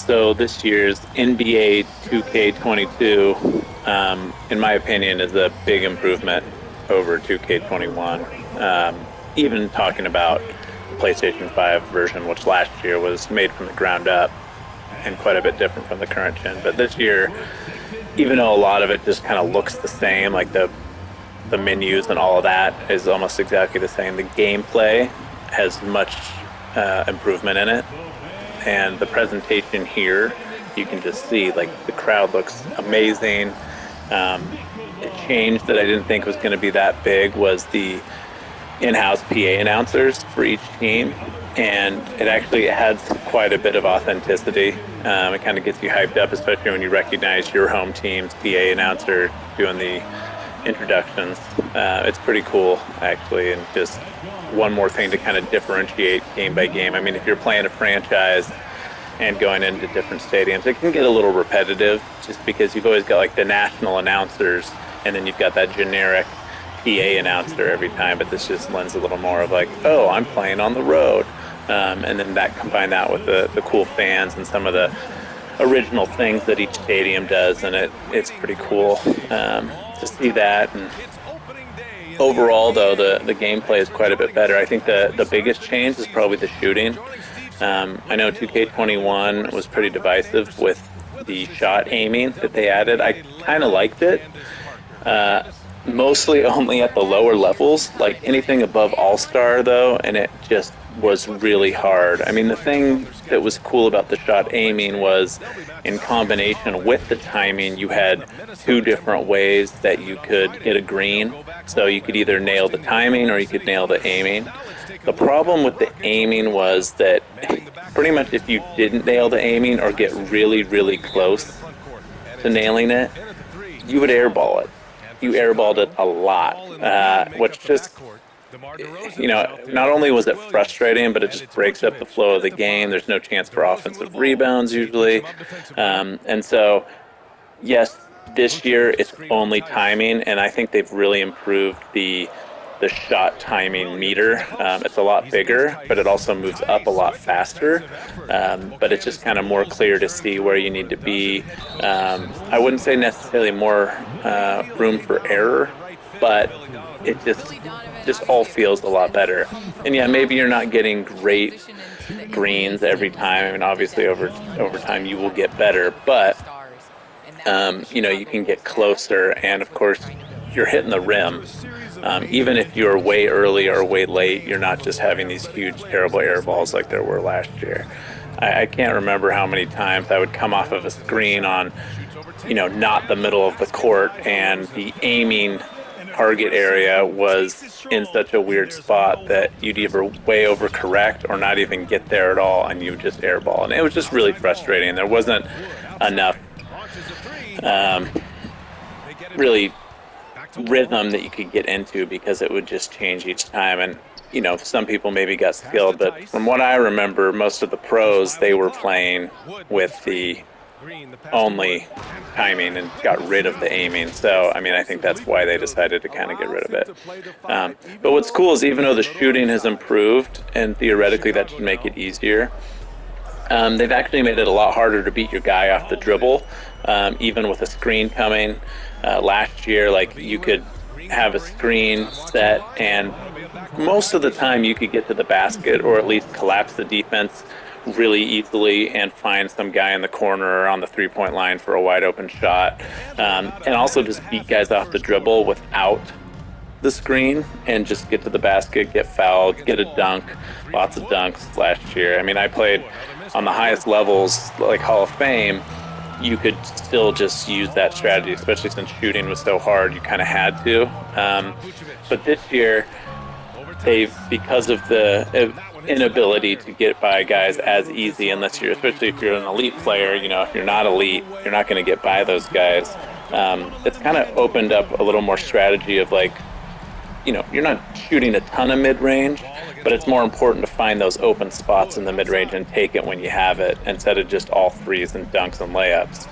So this year's NBA 2K22, in my opinion, is a big improvement over 2K21. Even talking about the PlayStation 5 version, which last year was made from the ground up and quite a bit different from the current gen. But this year, even though a lot of it just kind of looks the same, like the menus and all of that is almost exactly the same, the gameplay has much improvement in it. And the presentation here, you can just see like the crowd looks amazing. A change that I didn't think was going to be that big was the in-house PA announcers for each team, and it actually adds quite a bit of authenticity. It kind of gets you hyped up, especially when you recognize your home team's PA announcer doing the introductions. It's pretty cool, actually, and just one more thing to kind of differentiate game by game. I mean, if you're playing a franchise and going into different stadiums, it can get a little repetitive just because you've always got like the national announcers and then you've got that generic PA announcer every time, but this just lends a little more of like, oh, I'm playing on the road. And then that combine that with the cool fans and some of the original things that each stadium does, and it's pretty cool to see that. And overall, though, the gameplay is quite a bit better. I think the biggest change is probably the shooting. I know 2K21 was pretty divisive with the shot aiming that they added. I kind of liked it. Mostly only at the lower levels, like anything above All-Star, though, and it just was really hard. I mean, the thing that was cool about the shot aiming was in combination with the timing, you had two different ways that you could get a green. So you could either nail the timing or you could nail the aiming. The problem with the aiming was that pretty much if you didn't nail the aiming or get really, really close to nailing it, you would airball it. You airballed it a lot, which just, not only was it frustrating, but it just breaks up the flow of the game. There's no chance for offensive rebounds usually. And so, yes, this year it's only timing, and I think they've really improved the shot timing meter. It's a lot bigger, but it also moves up a lot faster. But it's just kind of more clear to see where you need to be. I wouldn't say necessarily more room for error, but it just all feels a lot better. And yeah, maybe you're not getting great greens every time. I mean, obviously over time you will get better, but you can get closer, and of course you're hitting the rim. Even if you're way early or way late, you're not just having these huge, terrible air balls like there were last year. I can't remember how many times I would come off of a screen on, not the middle of the court, and the aiming target area was in such a weird spot that you'd either way overcorrect or not even get there at all, and you would just airball. And it was just really frustrating. There wasn't enough really rhythm that you could get into because it would just change each time. And some people maybe got skilled, but from what I remember, most of the pros, they were playing with the only timing and got rid of the aiming. So I mean, I think that's why they decided to kind of get rid of it. But what's cool is even though the shooting has improved, and theoretically that should make it easier, they've actually made it a lot harder to beat your guy off the dribble, even with a screen coming. Last year, like, you could have a screen set, and most of the time you could get to the basket or at least collapse the defense really easily and find some guy in the corner or on the three-point line for a wide open shot, and also just beat guys off the dribble without the screen and just get to the basket, get fouled, get a dunk. Lots of dunks last year. I mean, I played on the highest levels, like Hall of Fame. You could still just use that strategy, especially since shooting was so hard, you kind of had to. But this year, because of the inability to get by guys as easy, especially if you're an elite player, if you're not elite, you're not going to get by those guys. It's kind of opened up a little more strategy of like, you're not shooting a ton of mid-range, but it's more important to find those open spots in the mid-range and take it when you have it, instead of just all threes and dunks and layups.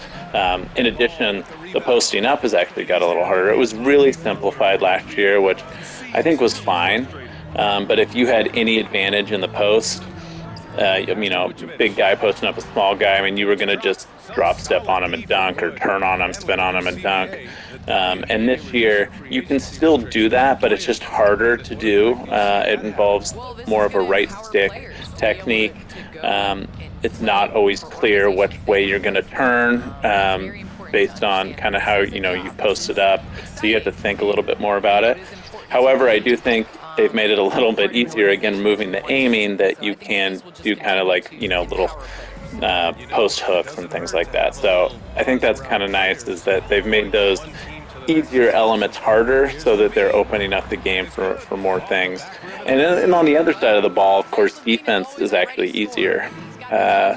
In addition, the posting up has actually got a little harder. It was really simplified last year, which I think was fine. But if you had any advantage in the post, big guy posting up a small guy. I mean, you were going to just drop step on him and dunk, or turn on him, spin on him and dunk. And this year, you can still do that, but it's just harder to do. It involves more of a right stick technique. It's not always clear which way you're going to turn. Based on kind of how you've posted up, so you have to think a little bit more about it. However, I do think they've made it a little bit easier, again, moving the aiming, that you can do kind of like little post hooks and things like that. So I think that's kind of nice, is that they've made those easier elements harder, so that they're opening up the game for more things. And on the other side of the ball, of course, defense is actually easier. Uh,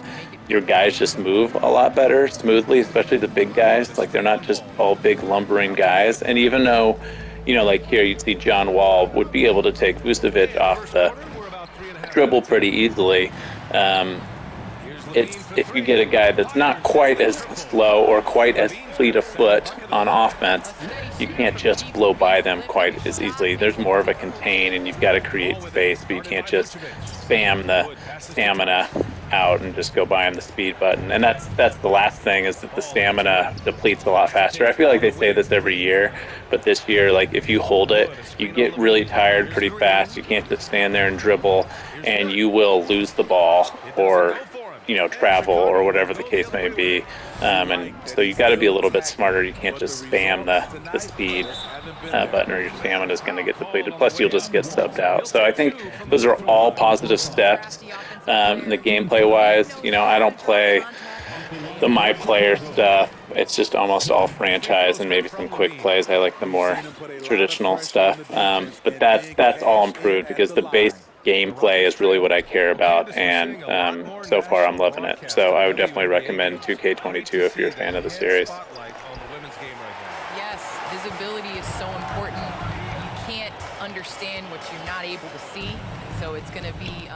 your guys just move a lot better smoothly, especially the big guys. Like, they're not just all big lumbering guys. And even though, like here, you'd see John Wall would be able to take Vucevic off the dribble pretty easily. Um, it's if you get a guy that's not quite as slow or quite as fleet of foot on offense, you can't just blow by them quite as easily. There's more of a contain, and you've got to create space, but you can't just spam the stamina out and just go by on the speed button. And that's the last thing, is that the stamina depletes a lot faster. I feel like they say this every year, but this year, like, if you hold it, you get really tired pretty fast. You can't just stand there and dribble, and you will lose the ball, or travel, or whatever the case may be. And so you got to be a little bit smarter. You can't just spam the speed button, or your stamina is going to get depleted. Plus, you'll just get subbed out. So I think those are all positive steps. The gameplay wise, I don't play the MyPlayer stuff. It's just almost all franchise and maybe some quick plays. I like the more traditional stuff. But that's all improved, because the base gameplay is really what I care about, and so far I'm loving it. So I would definitely recommend 2K22 if you're a fan of the series. Yes, visibility is so important. You can't understand what you're not able to see, so it's going to be